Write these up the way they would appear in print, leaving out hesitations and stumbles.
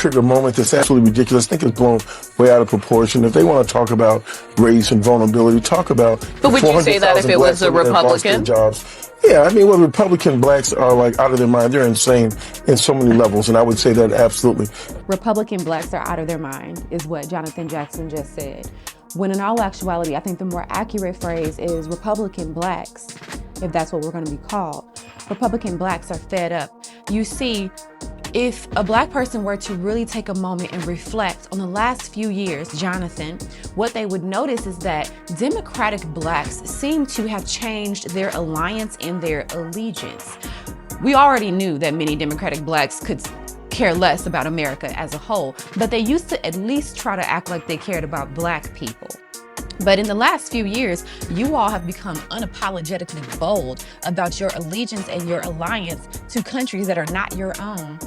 trigger moment that's absolutely ridiculous. I think it's blown way out of proportion. If they want to talk about race and vulnerability, talk about But would you say that if it was a Republican? Jobs. Yeah, I mean, well, Republican blacks are like out of their mind. They're insane in so many levels, and I would say that absolutely. Republican blacks are out of their mind, is what Jonathan Jackson just said. When in all actuality, I think the more accurate phrase is Republican blacks, if that's what we're going to be called. Republican blacks are fed up. You see, if a black person were to really take a moment and reflect on the last few years, Jonathan, what they would notice is that Democratic blacks seem to have changed their alliance and their allegiance. We already knew that many Democratic blacks could care less about America as a whole, but they used to at least try to act like they cared about black people. But in the last few years, you all have become unapologetically bold about your allegiance and your alliance to countries that are not your own.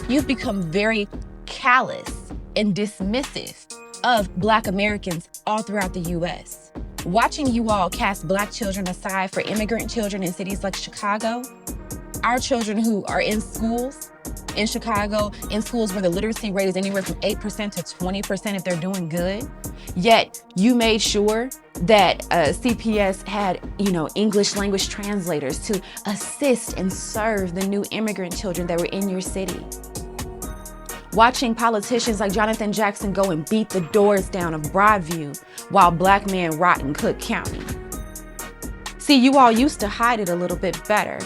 You've become very callous and dismissive of Black Americans all throughout the U.S. Watching you all cast Black children aside for immigrant children in cities like Chicago, our children who are in schools in Chicago, in schools where the literacy rate is anywhere from 8% to 20% if they're doing good. Yet you made sure that CPS had, English language translators to assist and serve the new immigrant children that were in your city. Watching politicians like Jonathan Jackson go and beat the doors down of Broadview while black men rot in Cook County. See, you all used to hide it a little bit better,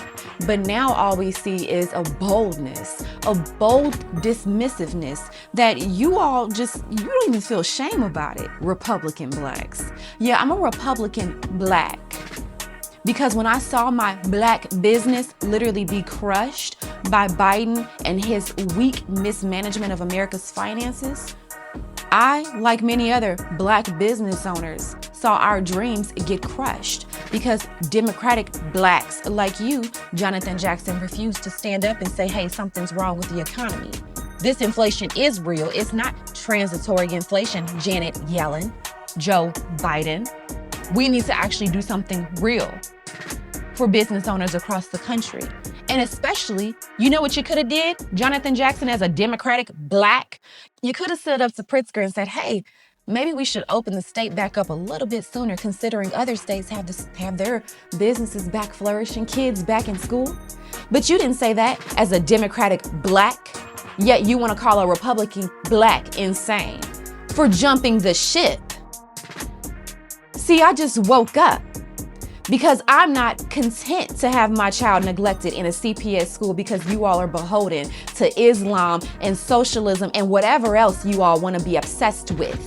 but now all we see is a boldness, a bold dismissiveness that you don't even feel shame about it, Republican blacks. Yeah, I'm a Republican black because when I saw my black business literally be crushed by Biden and his weak mismanagement of America's finances, I, like many other black business owners, saw our dreams get crushed because Democratic blacks like you, Jonathan Jackson, refused to stand up and say, hey, something's wrong with the economy. This inflation is real. It's not transitory inflation, Janet Yellen, Joe Biden. We need to actually do something real for business owners across the country. And especially, you know what you could have did, Jonathan Jackson, as a Democratic black? You could have stood up to Pritzker and said, hey, maybe we should open the state back up a little bit sooner, considering other states have their businesses back flourishing, kids back in school. But you didn't say that as a Democratic black, yet you want to call a Republican black insane for jumping the ship. See, I just woke up. Because I'm not content to have my child neglected in a CPS school because you all are beholden to Islam and socialism and whatever else you all want to be obsessed with.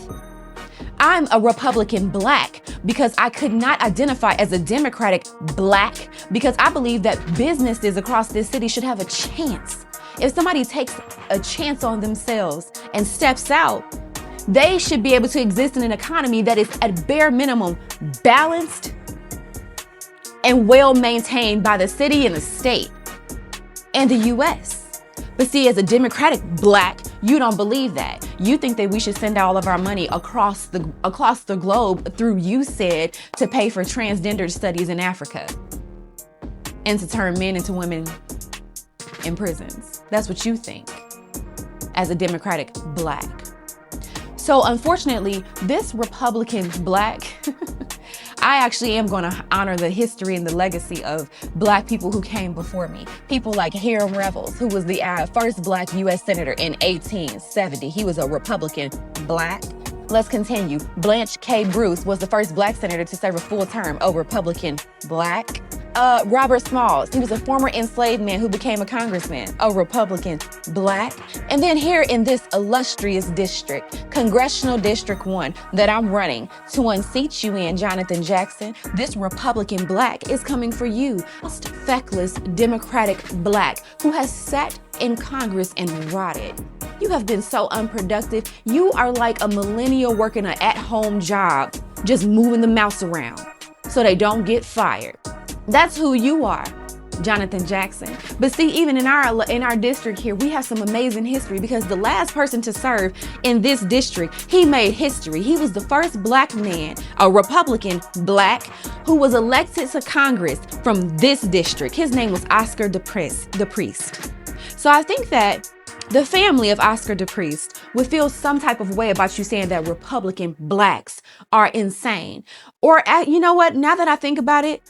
I'm a Republican black because I could not identify as a Democratic black because I believe that businesses across this city should have a chance. If somebody takes a chance on themselves and steps out, they should be able to exist in an economy that is at bare minimum balanced and well maintained by the city and the state and the U.S. But see, as a Democratic black, you don't believe that. You think that we should send all of our money across the globe through USAID to pay for transgender studies in Africa and to turn men into women in prisons. That's what you think as a Democratic black. So unfortunately, this Republican black, I actually am going to honor the history and the legacy of black people who came before me. People like Hiram Revels, who was the first black U.S. senator in 1870. He was a Republican black. Let's continue. Blanche K. Bruce was the first black senator to serve a full term, a Republican black. Robert Smalls, he was a former enslaved man who became a congressman, a Republican black. And then here in this illustrious district, Congressional District 1, that I'm running to unseat you in, Jonathan Jackson, this Republican black is coming for you, most feckless Democratic black who has sat in Congress and rotted. You have been so unproductive. You are like a millennial working an at-home job, just moving the mouse around so they don't get fired. That's who you are, Jonathan Jackson. But see, even in our district here, we have some amazing history because the last person to serve in this district, he made history. He was the first black man, a Republican black, who was elected to Congress from this district. His name was Oscar DePriest. So I think that The family of Oscar DePriest would feel some type of way about you saying that Republican blacks are insane. Or, you know what? Now that I think about it,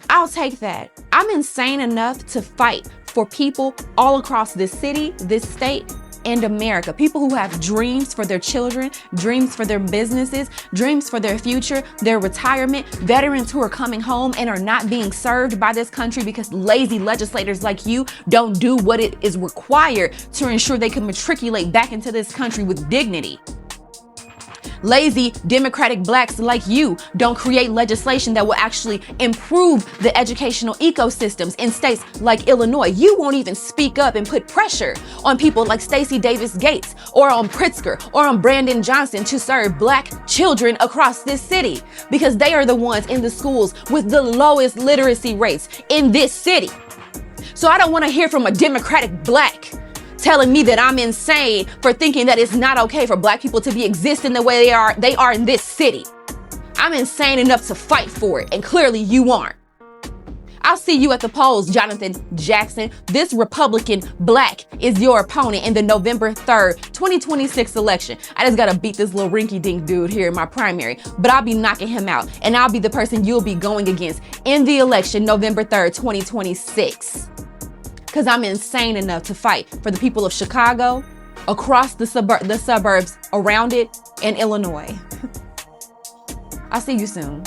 I'll take that. I'm insane enough to fight for people all across this city, this state, and America. People who have dreams for their children, dreams for their businesses, dreams for their future, their retirement, veterans who are coming home and are not being served by this country because lazy legislators like you don't do what it is required to ensure they can matriculate back into this country with dignity. Lazy Democratic blacks like you don't create legislation that will actually improve the educational ecosystems in states like Illinois. You won't even speak up and put pressure on people like Stacey Davis Gates or on Pritzker or on Brandon Johnson to serve black children across this city because they are the ones in the schools with the lowest literacy rates in this city. So I don't want to hear from a Democratic black telling me that I'm insane for thinking that it's not okay for black people to be existing the way they are in this city. I'm insane enough to fight for it, and clearly you aren't. I'll see you at the polls, Jonathan Jackson. This Republican black is your opponent in the November 3rd, 2026 election. I just gotta beat this little rinky-dink dude here in my primary, but I'll be knocking him out, and I'll be the person you'll be going against in the election November 3rd, 2026. Because I'm insane enough to fight for the people of Chicago, across the suburbs around it, and Illinois. I'll see you soon.